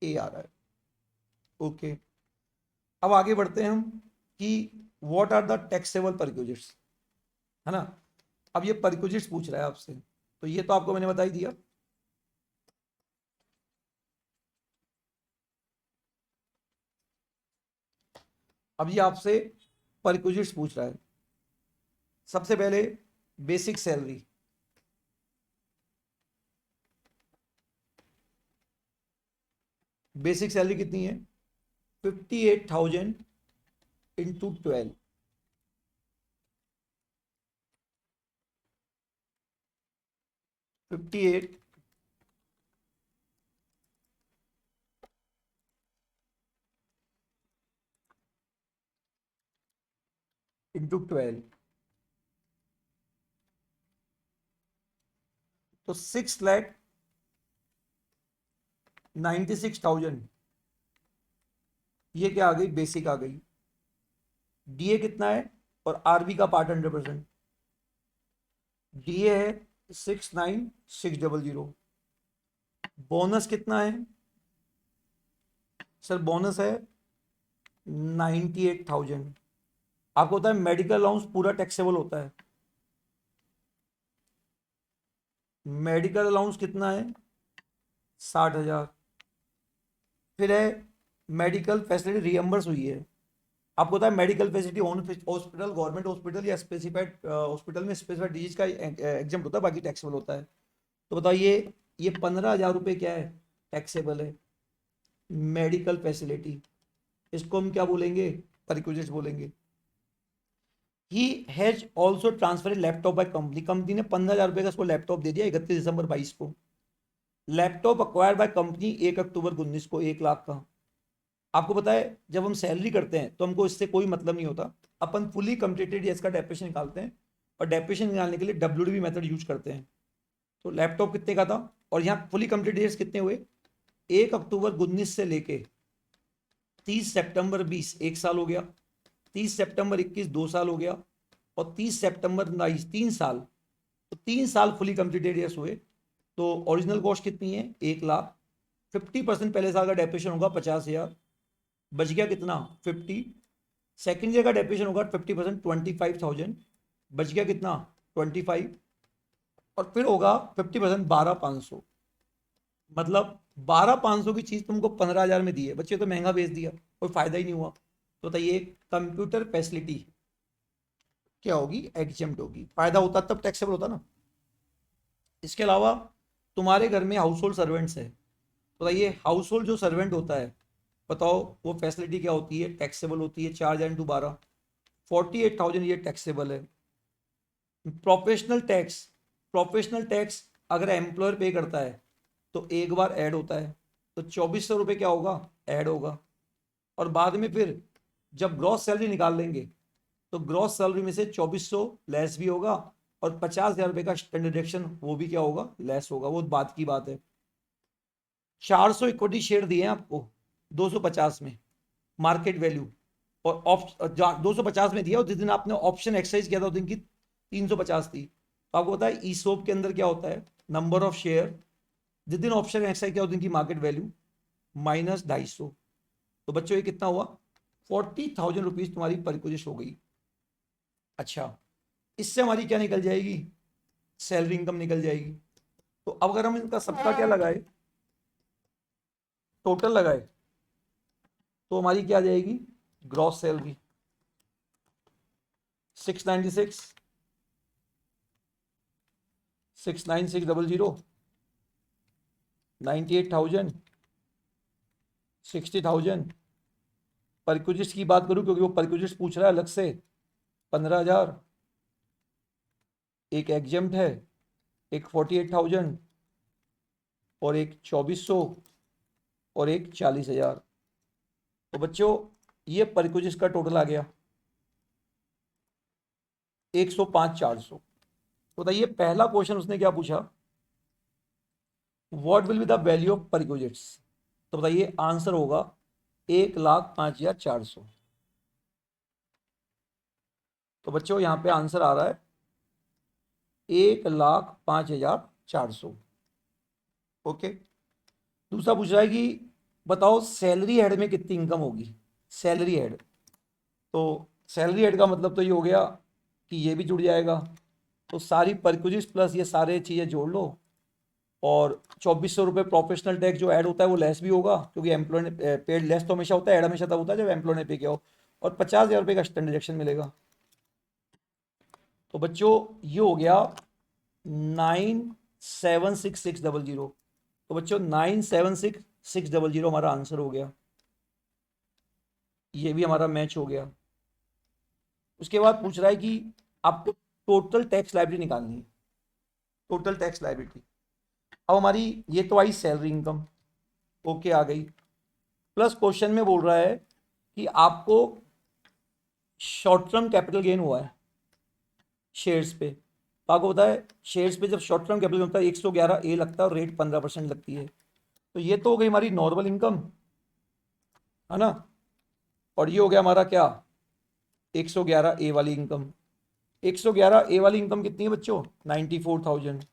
ए आ रहा है। ओके, अब आगे बढ़ते हैं हम कि what are the taxable perquisites, है ना। अब ये परक्यूजिट्स पूछ रहा है आपसे, तो ये तो आपको मैंने बता ही दिया। अब ये आपसे परक्यूजिट्स पूछ रहा है। सबसे पहले बेसिक सैलरी, बेसिक सैलरी कितनी है, 58,000 इंटू 12, 58 इंटू 12, तो 6,96,000, ये क्या आ गई, बेसिक आ गई। डीए कितना है, और आरबी का पार्ट 100%, डीए है 69,600। बोनस कितना है सर, बोनस है 98,000। आपको होता है मेडिकल अलाउंस पूरा टैक्सेबल होता है, मेडिकल अलाउंस कितना है 60,000। फिर है मेडिकल फैसिलिटी रियम्बर्स हुई है, आपको होता है medical facility on hospital, government hospital या स्पेसिफाइड हॉस्पिटल में स्पेसिफाइड डिजीज का एग्जाम होता है, बाकी टैक्सेबल होता है। तो बताइए ये 15,000 रुपये क्या है, टैक्सेबल है, मेडिकल फैसिलिटी। इसको हम क्या बोलेंगे, परक्विजिट्स बोलेंगे। He has also transfer laptop by company, company ने 15,000 रुपये का उसको लैपटॉप दे दिया 31 दिसंबर 22 को। लैपटॉप अक्वायर्ड बाय कंपनी 1 अक्टूबर 19 को, 1 लाख का। आपको पता है जब हम सैलरी करते हैं तो हमको इससे कोई मतलब नहीं होता, अपन फुली कंप्लीटेड ईयर्स का डेप्रेशन निकालते हैं, और डेप्रेशन निकालने के लिए WDV मेथड यूज करते हैं। तो लैपटॉप कितने का था, और यहाँ फुली कंप्लीटेड ईयर्स कितने हुए, 1 अक्टूबर 19 से लेके 30 सितंबर 20, 1 साल हो गया। 30 सितंबर 21 2 साल हो गया, और 30 सितंबर 22 3 साल, तो 3 साल फुली कंप्लीटेड ईयर्स हुए। तो ओरिजिनल कॉस्ट कितनी है? 1 लाख। 50% पहले साल का डेप्रिसिएशन होगा 50,000, बच गया कितना? 50। सेकेंड ईयर का डेप्रिसिएशन होगा 50%, 25,000, बच गया कितना? 25। और फिर होगा 50%, 12,500। मतलब 12,500 की चीज तुमको 15,000 में दी है बच्चे, तो महंगा बेच दिया, कोई फायदा ही नहीं हुआ। तो बताइए कंप्यूटर फैसिलिटी क्या होगी? एग्जेम्प्ट होगी। फायदा होता तब टैक्सेबल होता ना। इसके अलावा तुम्हारे घर में हाउस होल्ड सर्वेंट्स है, तो बताइए हाउस होल्ड जो सर्वेंट होता है, बताओ वो फैसिलिटी क्या होती है? टैक्सेबल होती है। 4 इंटू 12, 48,000 ये टैक्सेबल है। प्रोफेशनल टैक्स, प्रोफेशनल टैक्स अगर एम्प्लॉयर पे करता है तो एक बार ऐड होता है, तो 2,400 रुपये क्या होगा? ऐड होगा। और बाद में फिर जब ग्रॉस सैलरी निकाल लेंगे तो ग्रॉस सैलरी में से 2,400 लेस भी होगा, और 50,000 रुपये का स्टैंडर्ड डिडक्शन वो भी क्या होगा? लेस होगा। वो बात की बात है। 400 इक्विटी शेयर दिए हैं आपको 250 में, मार्केट वैल्यू, और 250 में दिया, और जिस दिन आपने ऑप्शन एक्सरसाइज किया था उस दिन की 350 थी। तो आपको पता है ईसोप के अंदर क्या होता है? नंबर ऑफ शेयर, जिस दिन ऑप्शन एक्सरसाइज किया उस दिन की मार्केट वैल्यू माइनस 250। तो बच्चों ये कितना हुआ? 40,000 रुपीज तुम्हारी परचेज हो गई। अच्छा, इससे हमारी क्या निकल जाएगी? सैलरी इनकम निकल जाएगी। तो अब अगर हम इनका सबका क्या लगाए, टोटल लगाए, तो हमारी क्या आ जाएगी? Gross salary 696, 69600, 98,000, 60,000। परक्यूजिस्ट की बात करूं क्योंकि वो परक्यूजिस्ट पूछ रहा है अलग से, 15,000, एक एग्जेम्प्ट है, एक 48,000, और एक 2,400, और एक 40,000। तो बच्चों ये परक्यूजिस्ट का टोटल आ गया 105,400। तो बताइए पहला क्वेश्चन उसने क्या पूछा? What will be the value of perquisites? तो बताइए आंसर होगा 1,05,400। तो बच्चों यहां पे आंसर आ रहा है 1,05,400। ओके। दूसरा पूछ रहा है कि बताओ सैलरी हेड में कितनी इनकम होगी? सैलरी हेड, तो सैलरी हेड का मतलब तो ये हो गया कि ये भी जुड़ जाएगा। तो सारी परक्यूजिस प्लस ये सारे चीज़ें जोड़ लो, और 2,400 रुपये प्रोफेशनल टैक्स जो ऐड होता है वो लेस भी होगा, क्योंकि एम्प्लॉय ने पेड लेस तो हमेशा होता है, ऐड हमेशा तब होता है जब एम्प्लॉय ने पे किया हो। और 50,000 रुपये का स्टैंड डिडक्शन मिलेगा। तो बच्चों ये हो गया 9,76,600। तो बच्चों 9,76,600 हमारा आंसर हो गया। ये भी हमारा मैच हो गया। उसके बाद पूछ रहा है कि आपको टोटल टैक्स लायबिलिटी निकालनी है। टोटल टैक्स लायबिलिटी, अब हमारी ये तो आई सैलरी इनकम, ओके आ गई। प्लस क्वेश्चन में बोल रहा है कि आपको शॉर्ट टर्म कैपिटल गेन हुआ है शेयर्स पे। तो आपको पता है शेयर्स पे जब शॉर्ट टर्म कैपिटल होता है 111A लगता है, और रेट 15% लगती है। तो ये तो हो गई हमारी नॉर्मल इनकम, है ना। और ये हो गया हमारा क्या? 111A वाली इनकम। 111A वाली इनकम कितनी है बच्चों? 94,000।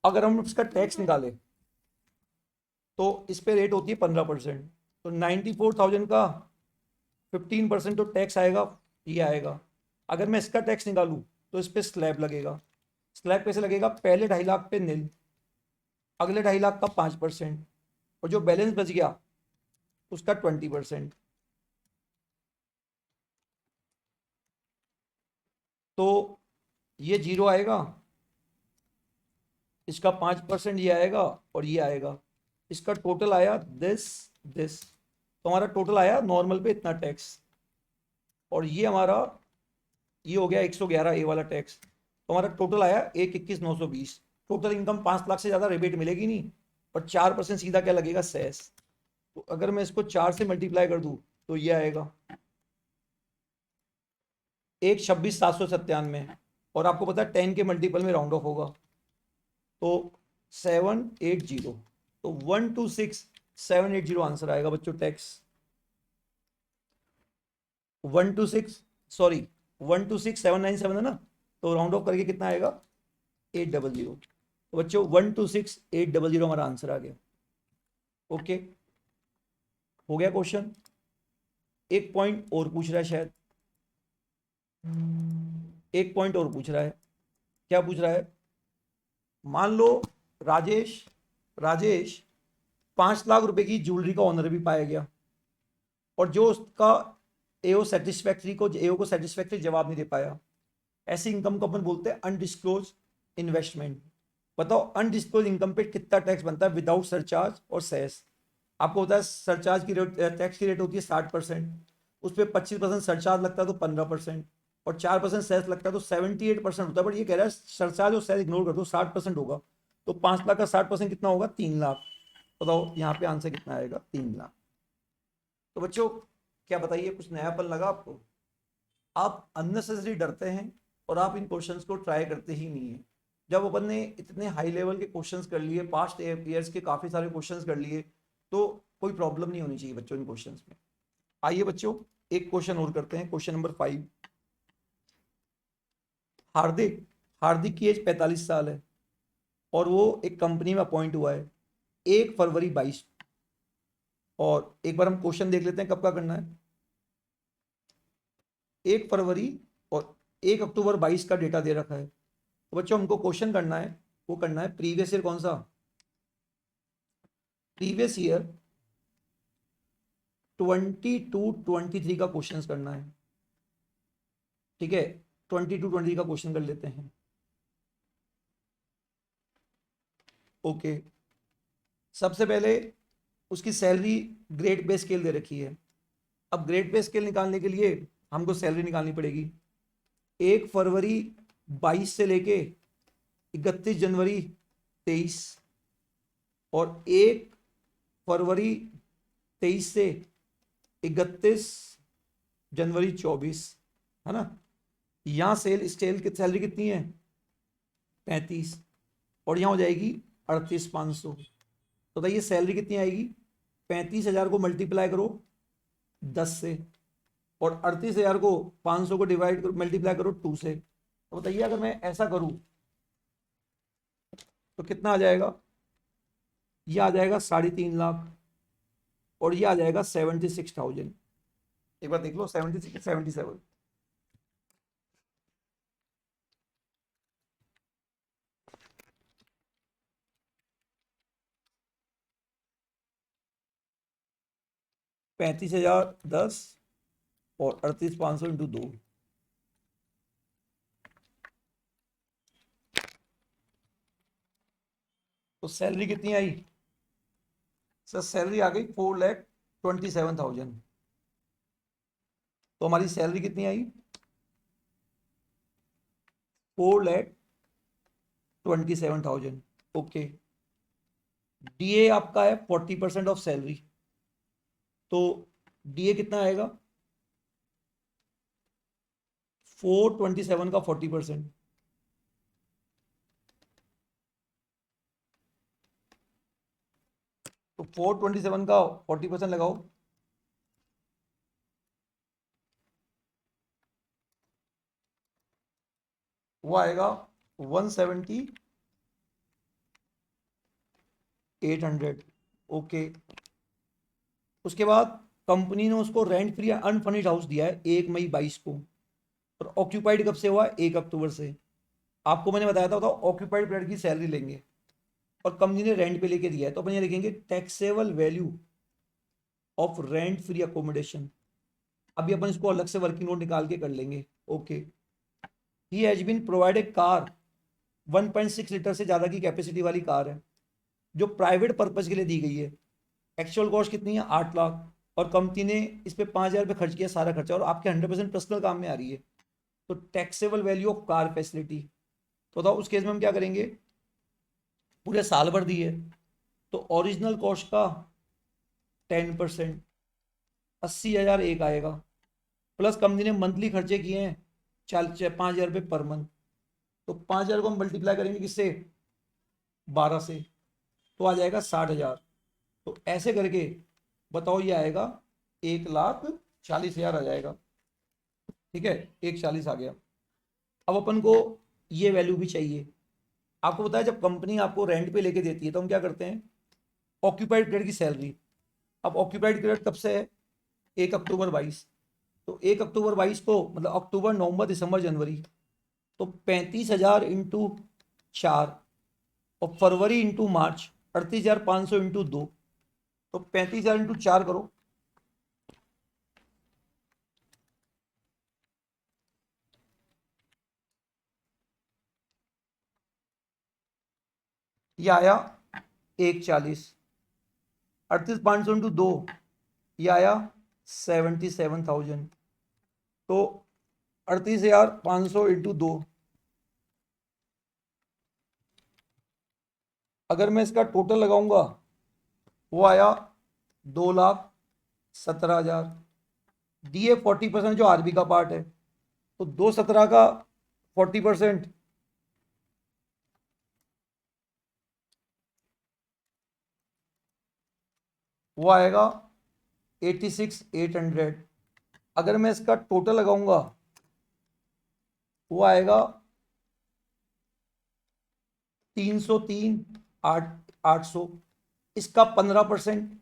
अगर हम इसका टैक्स निकालें तो इस पे रेट होती है 15%। तो 94,000 का 15% तो टैक्स आएगा, ये आएगा। अगर मैं इसका टैक्स निकालूं तो इस पे स्लैब लगेगा। स्लैब कैसे लगेगा? पहले 2.5 लाख पे नील, अगले 2.5 लाख का 5%, और जो बैलेंस बच गया उसका 20%। तो ये जीरो आएगा, इसका 5% ये आएगा, और ये आएगा। इसका टोटल आया दिस। तो हमारा टोटल आया नॉर्मल पे इतना टैक्स, और ये हमारा ये हो गया 111A वाला टैक्स। तो हमारा टोटल आया 1,21,920। टोटल इनकम 5 लाख से ज़्यादा रिबेट मिलेगी नहीं, और 4% सीधा क्या लगेगा? सेस। तो अगर मैं इसको 4 से मल्टीप्लाई कर दूं तो ये आएगा 1,26,797। और आपको पता है 10 के मल्टीपल में राउंड ऑफ होगा, तो 780। तो 126,780 आंसर आएगा बच्चों टैक्स। 126, सॉरी 126,797 है ना, तो राउंड ऑफ करके कितना आएगा 800। तो बच्चों 126,800 हमारा आंसर आ गया। ओके, हो गया क्वेश्चन। एक पॉइंट और पूछ रहा है शायद, एक पॉइंट और पूछ रहा है। क्या पूछ रहा है? मान लो राजेश राजेश 5 लाख रुपए की ज्वेलरी का ऑनर भी पाया गया, और जो उसका एओ को सेटिस्फैक्ट्री जवाब नहीं दे पाया। ऐसी इनकम को अपन बोलते हैं अनडिस्क्लोज इन्वेस्टमेंट। बताओ अनडिस्क्लोज इनकम पे कितना टैक्स बनता है विदाउट सरचार्ज और सेस? आपको पता है सरचार्ज की रेट, टैक्स की रेट होती है 60%, उस पर 25% सरचार्ज लगता है तो 15%, और 4% सेस लगता है तो 78% होता है। बट ये कह रहा है सरचार्ज और सेस इग्नोर कर दो, 60% होगा। तो 5 लाख का 60% कितना होगा? 3 लाख। बताओ यहाँ पे आंसर कितना आएगा? 3 लाख। तो बच्चों क्या बताइए, कुछ नयापन लगा आपको? आप अननेसेसरी डरते हैं और आप इन क्वेश्चंस को ट्राई करते ही नहीं है। जब अपन ने इतने हाई लेवल के क्वेश्चंस कर लिए, पास्ट ईयर्स के काफी सारे क्वेश्चंस कर लिए, तो कोई प्रॉब्लम नहीं होनी चाहिए बच्चों इन क्वेश्चंस में। आइए बच्चों एक क्वेश्चन और करते हैं, क्वेश्चन नंबर 5। हार्दिक हार्दिक की एज 45 साल है और वो एक कंपनी में अपॉइंट हुआ है 1 फरवरी 22। और एक बार हम क्वेश्चन देख लेते हैं कब का करना है। 1 फरवरी और 1 अक्टूबर 22 का डेटा दे रखा है। तो बच्चों हमको क्वेश्चन करना है, वो करना है प्रीवियस ईयर। कौन सा? प्रीवियस ईयर 22-23 का क्वेश्चन करना है। ठीक है, 22-23 का क्वेश्चन कर लेते हैं। ओके, सबसे पहले उसकी सैलरी ग्रेड पे स्केल दे रखी है। अब ग्रेड पे स्केल निकालने के लिए हमको सैलरी निकालनी पड़ेगी। 1 फरवरी 22 से लेके 31 जनवरी 23, और 1 फरवरी 23 से 31 जनवरी 24, है ना। यहाँ सेल की सैलरी कितनी है? 35, और यहाँ हो जाएगी 38,500। तो बताइए सैलरी कितनी आएगी? 35,000 को मल्टीप्लाई करो 10 से, और 38,000 को 500 को डिवाइड करो, मल्टीप्लाई करो 2 से। तो बताइए अगर मैं ऐसा करूं तो कितना आ जाएगा? ये आ जाएगा 3.5 लाख, और ये आ जाएगा 76,000। एक बार देख लो, 76, 77। 35,010 और 38,500 इंटू 2। तो सैलरी कितनी आई? सर सैलरी आ गई 4,27,000। तो हमारी सैलरी कितनी आई? 4,27,000। ओके, डीए आपका है 40% ऑफ सैलरी, तो डीए कितना आएगा? 427 का 40%, तो 427 का 40% लगाओ। वो आएगा 170,800। ओके, उसके बाद कंपनी ने उसको रेंट फ्री अनफर्निश्ड हाउस दिया है 1 मई 22 को, और ऑक्यूपाइड कब से हुआ? 1 अक्टूबर से। आपको मैंने बताया था ऑक्यूपाइड पीरियड की सैलरी लेंगे, और कंपनी ने रेंट पे लेके दिया है, तो अपन ये लिखेंगे taxable value of rent free accommodation. अभी अपन इसको अलग से वर्किंग नोट निकाल के कर लेंगे। Okay, he has been provide a car 1.6 litre से ज़्यादा की कैपेसिटी वाली कार है, जो प्राइवेट पर्पज के लिए दी गई है। एक्चुअल कॉस्ट कितनी है? 8 लाख, और कंपनी ने इस पे 5,000 रुपये खर्च किया सारा खर्चा, और आपके 100% पर्सनल काम में आ रही है। तो taxable value of car facility, तो बताओ उस केस में हम क्या करेंगे? पूरे साल भर दी है तो ओरिजिनल कॉस्ट का 10%, 80,000 एक आएगा, प्लस कंपनी ने मंथली खर्चे किए हैं 5,000 रुपये पर मंथ। तो 5,000 को हम मल्टीप्लाई करेंगे किससे? 12 से, तो आ जाएगा 60,000। तो ऐसे करके बताओ ये आएगा 1,40,000 आ जाएगा। ठीक है, 140 आ गया। अब अपन को ये वैल्यू भी चाहिए। आपको पता है जब कंपनी आपको रेंट पे लेके देती है तो हम क्या करते हैं, ऑक्यूपाइड पीरियड की सैलरी। अब ऑक्यूपाइड पीरियड कब से है, 1 अक्टूबर 22। तो 1 अक्टूबर 22 को मतलब अक्टूबर नवंबर दिसंबर जनवरी, तो 35,000 इंटू 4, और फरवरी इंटू मार्च 38,500 इंटू 2, तो 35,000 इंटू 4 करो, ये आया 140। 38,500 इंटू 2, ये आया 77,000। तो 38,500 इंटू 2, अगर मैं इसका टोटल लगाऊंगा वो आया 2,17,000। दिए 40% जो आरबी का पार्ट है, तो 217 का 40%, वो आएगा 86,800। अगर मैं इसका टोटल लगाऊंगा वो आएगा 303,800। इसका 15%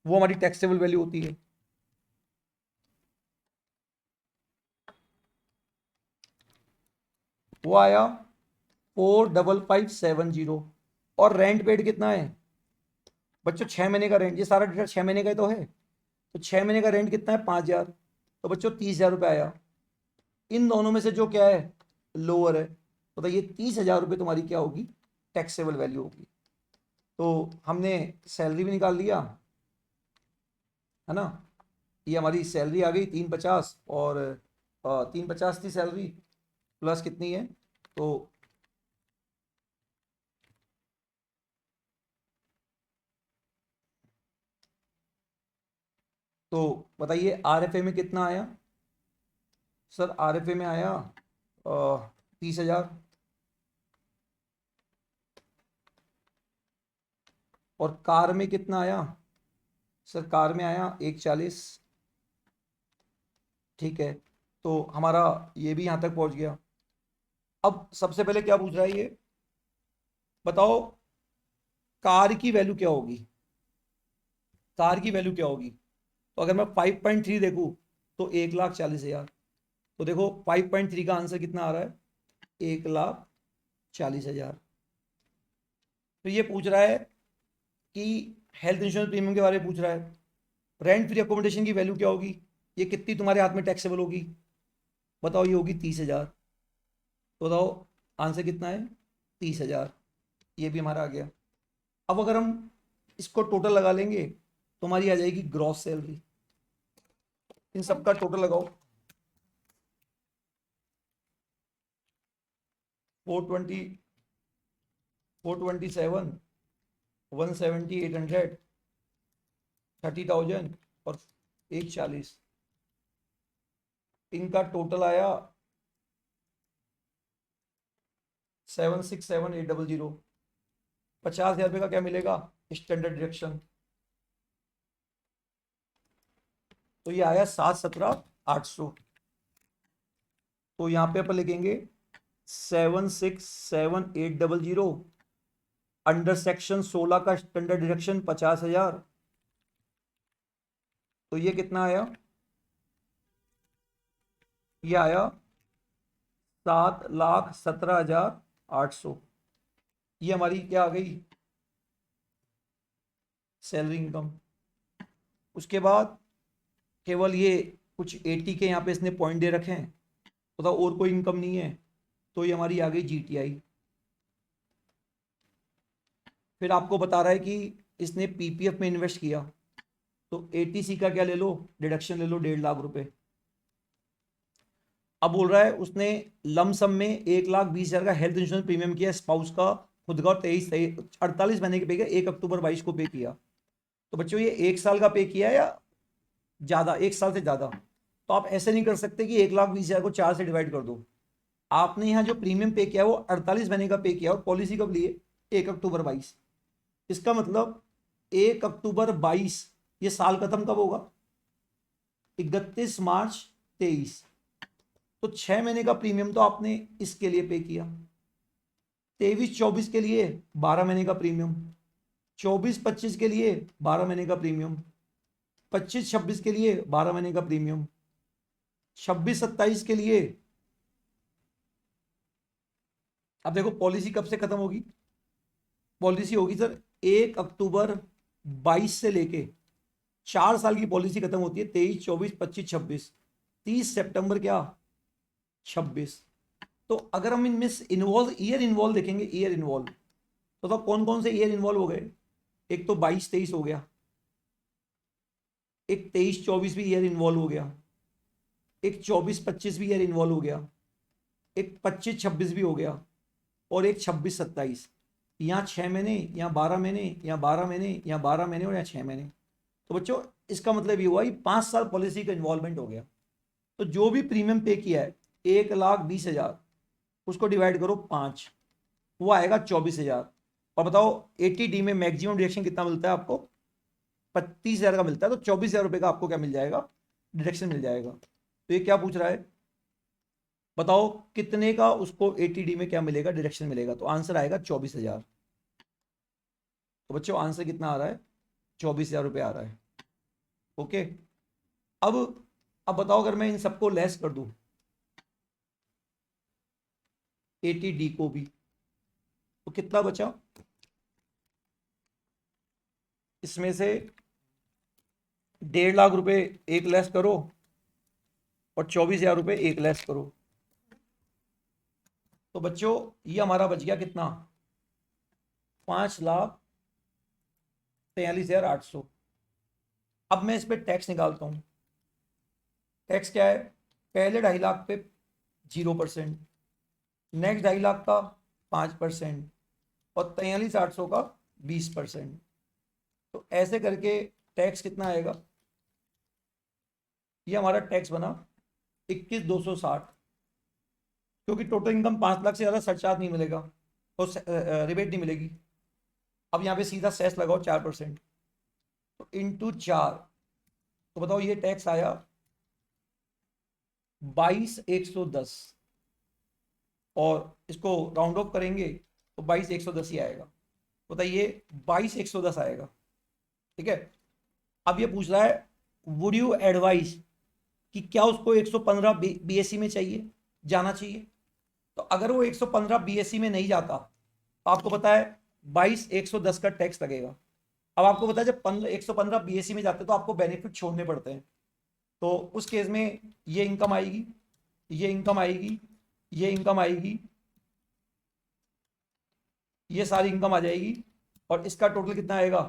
वो हमारी टैक्सेबल वैल्यू होती है। वो आया 45570। और रेंट पेड कितना है बच्चों, 6 महीने का रेंट, ये सारा डेटा 6 महीने का ही तो है। तो 6 महीने का रेंट कितना है, 5,000। तो बच्चों 30,000 रुपये आया। इन दोनों में से जो क्या है, लोअर है। तो ये 30,000 रुपये तुम्हारी क्या होगी, टैक्सेबल वैल्यू होगी। तो हमने सैलरी भी निकाल लिया, है ना। ये हमारी सैलरी आ गई 350, और 350 थी सैलरी, प्लस कितनी है, तो बताइए आरएफए में कितना आया। सर आरएफए में आया 30,000। और कार में कितना आया, सर कार में आया 140। ठीक है, तो हमारा ये भी यहाँ तक पहुँच गया। अब सबसे पहले क्या पूछ रहा है ये, बताओ कार की वैल्यू क्या होगी, कार की वैल्यू क्या होगी। तो अगर मैं 5.3 देखूँ तो 1,40,000। तो देखो 5.3 का आंसर कितना आ रहा है, 1,40,000। तो ये पूछ रहा है कि हेल्थ इंश्योरेंस प्रीमियम के बारे में पूछ रहा है। रेंट फ्री अकोमोडेशन की वैल्यू क्या होगी, ये कितनी तुम्हारे हाथ में टैक्सेबल होगी, बताओ। ये होगी 30,000। तो बताओ आंसर कितना है, 30,000। ये भी हमारा आ गया। अब अगर हम इसको टोटल लगा लेंगे तो हमारी आ जाएगी ग्रॉस सैलरी। इन सबका टोटल लगाओ, 420, 427, 170, 800, 30,000 और 140, इनका टोटल आया 767,800। 50,000 रुपये का क्या मिलेगा, स्टैंडर्ड डिडक्शन। तो ये आया 717,800। तो यहाँ पे अपन लिखेंगे 767,800 अंडर सेक्शन 16 का स्टैंडर्ड डिडक्शन 50,000। तो ये कितना आया, ये आया 7,17,800। ये हमारी क्या आ गई, सैलरी इनकम। उसके बाद केवल ये कुछ 80 के यहाँ पे इसने पॉइंट दे रखे हैं, तो और कोई इनकम नहीं है। तो ये हमारी आ गई जीटीआई। फिर आपको बता रहा है कि इसने पीपीएफ में इन्वेस्ट किया, तो एटीसी का क्या ले लो, डिडक्शन ले लो 1.5 लाख रुपए। अब बोल रहा है उसने लमसम में 1,20,000 का हेल्थ इंश्योरेंस प्रीमियम किया, स्पाउस का खुद का, और 48 महीने के पे किया, 1 अक्टूबर 22 को पे किया। तो बच्चों ये 1 साल का पे किया है या ज्यादा, 1 साल से ज्यादा। तो आप ऐसे नहीं कर सकते कि 1,20,000 को 4 से डिवाइड कर दो। आपने यहाँ जो प्रीमियम पे किया वो 48 महीने का पे किया, और पॉलिसी कब लिए, 1 अक्टूबर 22। इसका मतलब 1 अक्टूबर 22, ये साल खत्म कब होगा, 31 मार्च 23। तो 6 महीने का प्रीमियम तो आपने इसके लिए पे किया, 23-24 के लिए 12 महीने का प्रीमियम, 24-25 के लिए 12 महीने का प्रीमियम, 25-26 के लिए 12 महीने का प्रीमियम, 26-27 के लिए। अब देखो पॉलिसी कब से खत्म होगी, पॉलिसी होगी सर 1 अक्टूबर 22 से लेके 4 साल की पॉलिसी खत्म होती है, 23, 24, 25, 26, 30 सितंबर क्या 26। तो अगर हम इनमें इन्वॉल्व ईयर इन्वॉल्व देखेंगे, ईयर इन्वॉल्व तो कौन कौन से ईयर इन्वॉल्व हो गए, एक तो 22-23 हो गया, एक 23-24 भी ईयर इन्वॉल्व हो गया, एक 24-25 भी ईयर इन्वॉल्व हो गया, एक 25-26 भी हो गया, और एक 26-27। यहाँ 6 महीने, यहाँ 12 महीने, यहाँ 12 महीने, यहाँ 12 महीने और यहाँ 6 महीने। तो बच्चों इसका मतलब ये हुआ कि 5 साल पॉलिसी का इन्वॉल्वमेंट हो गया। तो जो भी प्रीमियम पे किया है 1,20,000, उसको डिवाइड करो 5, वो आएगा 24,000। और बताओ 80D में मैक्सिमम डिडक्शन कितना मिलता है आपको, 35,000 का मिलता है। तो 24,000 रुपये का आपको क्या मिल जाएगा, डिडक्शन मिल जाएगा। तो ये क्या पूछ रहा है, बताओ कितने का उसको 80D में क्या मिलेगा, डिडक्शन मिलेगा। तो आंसर आएगा 24,000। तो बच्चों आंसर कितना आ रहा है, 24,000 रुपये आ रहा है। ओके, अब अब बताओ अगर मैं इन सबको लेस कर दूं 80D को भी, तो कितना बचा, इसमें से 1.5 लाख रुपए एक लेस करो और 24,000 रुपये एक लेस करो। तो बच्चों ये हमारा बच गया कितना, 5,43,800। अब मैं इस पर टैक्स निकालता हूँ। टैक्स क्या है, पहले 2.5 लाख पे 0%, नेक्स्ट 2.5 लाख का 5%, और 43,800 का 20%। तो ऐसे करके टैक्स कितना आएगा, ये हमारा टैक्स बना 21,260, क्योंकि टोटल इनकम 5 लाख से ज़्यादा सरचार्ज नहीं मिलेगा और रिबेट नहीं मिलेगी। अब यहाँ पे सीधा सेस लगाओ 4%, तो इंटू 4, तो बताओ ये टैक्स आया 22,110, और इसको राउंड ऑफ करेंगे तो 22,110 ही आएगा। बताइए 22,110 आएगा। ठीक है, अब ये पूछ रहा है वुड यू एडवाइस कि क्या उसको 115 बीएससी में चाहिए, जाना चाहिए। तो अगर वो 115 बीएससी में नहीं जाता तो आपको पता है 22,110 का टैक्स लगेगा। अब आपको पता है जब 115 बीएससी में जाते तो आपको बेनिफिट छोड़ने पड़ते हैं। तो उस केस में ये इनकम आएगी, ये इनकम आएगी, ये इनकम आएगी, ये सारी इनकम आ जाएगी, और इसका टोटल कितना आएगा।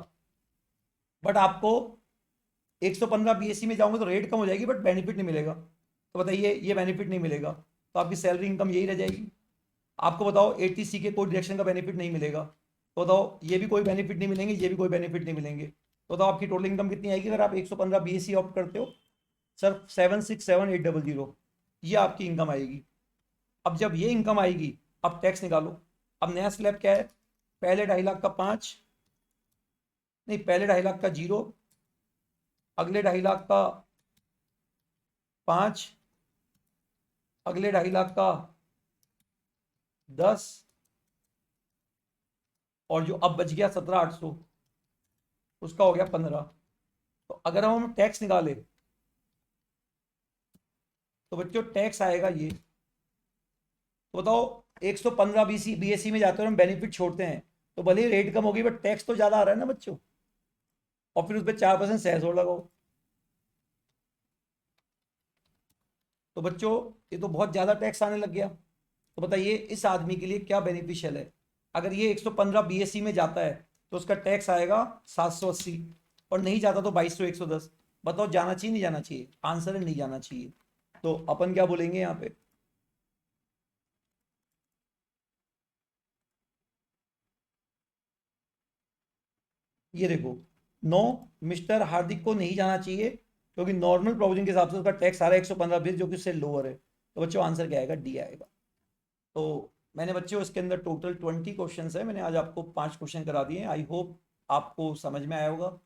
बट आपको 115 बीएससी में जाओगे तो रेट कम हो जाएगी बट बेनिफिट नहीं मिलेगा। तो बताइए ये बेनिफिट नहीं मिलेगा तो आपकी सैलरी इनकम यही रह जाएगी। आपको बताओ 80C के कोई डिडक्शन का बेनिफिट नहीं मिलेगा, तो बताओ ये भी कोई बेनिफिट नहीं मिलेंगे, ये भी कोई बेनिफिट नहीं मिलेंगे। तो बताओ आपकी टोटल इनकम कितनी आएगी अगर आप 115 बीएससी ऑप्ट करते हो, सर 767,800, ये आपकी इनकम आएगी। अब जब ये इनकम आएगी अब टैक्स निकालो। अब नया स्लैब क्या है, पहले 2.5 लाख का 5, नहीं पहले 2.5 लाख का 0, अगले 2.5 लाख का 5, अगले 2.5 लाख का 10, और जो अब बच गया 17,800 उसका हो गया 15। तो अगर हम टैक्स निकाले तो बच्चों टैक्स आएगा ये। तो बताओ 115 बीएससी में जाते हैं हम बेनिफिट छोड़ते हैं तो भले ही रेट कम होगी बट टैक्स तो ज्यादा आ रहा है ना बच्चों, और फिर उस पर 4% सेस और लगाओ। तो बच्चों ये तो बहुत ज्यादा टैक्स आने लग गया। तो बताइए इस आदमी के लिए क्या बेनिफिशियल है, अगर ये 115 बीएससी में जाता है तो उसका टैक्स आएगा 780, और नहीं जाता तो 22,110। बताओ जाना चाहिए नहीं जाना चाहिए, आंसर है नहीं जाना चाहिए। तो अपन क्या बोलेंगे यहाँ पे, ये देखो नो, मिस्टर हार्दिक को नहीं जाना चाहिए क्योंकि नॉर्मल प्रोविजन के हिसाब से उसका टैक्स आ रहा है 115 बीस जो कि उससे लोअर है। तो बच्चों आंसर क्या आएगा, डी आएगा। तो मैंने बच्चों इसके अंदर टोटल 20 क्वेश्चन है, मैंने आज आपको 5 क्वेश्चन करा दिए। आई होप आपको समझ में आया होगा,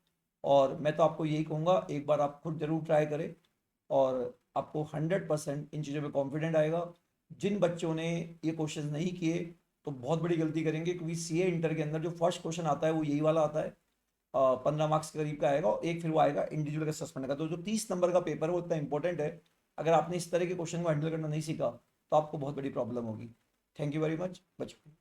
और मैं तो आपको यही कहूँगा एक बार आप खुद जरूर ट्राई करें। और आपको 100% इन चीज़ों पे कॉन्फिडेंट आएगा। जिन बच्चों ने ये क्वेश्चन नहीं किए तो बहुत बड़ी गलती करेंगे, क्योंकि सी ए इंटर के अंदर जो फर्स्ट क्वेश्चन आता है वो यही वाला आता है। 15 मार्क्स के करीब का आएगा, और एक फिर वो आएगा इंडिविजुअल असेसमेंट का। तो जो 30 नंबर का पेपर है वो इतना इंपॉर्टेंट है। अगर आपने इस तरह के क्वेश्चन को हैंडल करना नहीं सीखा तो आपको बहुत बड़ी प्रॉब्लम होगी। थैंक यू वेरी मच बच्चों।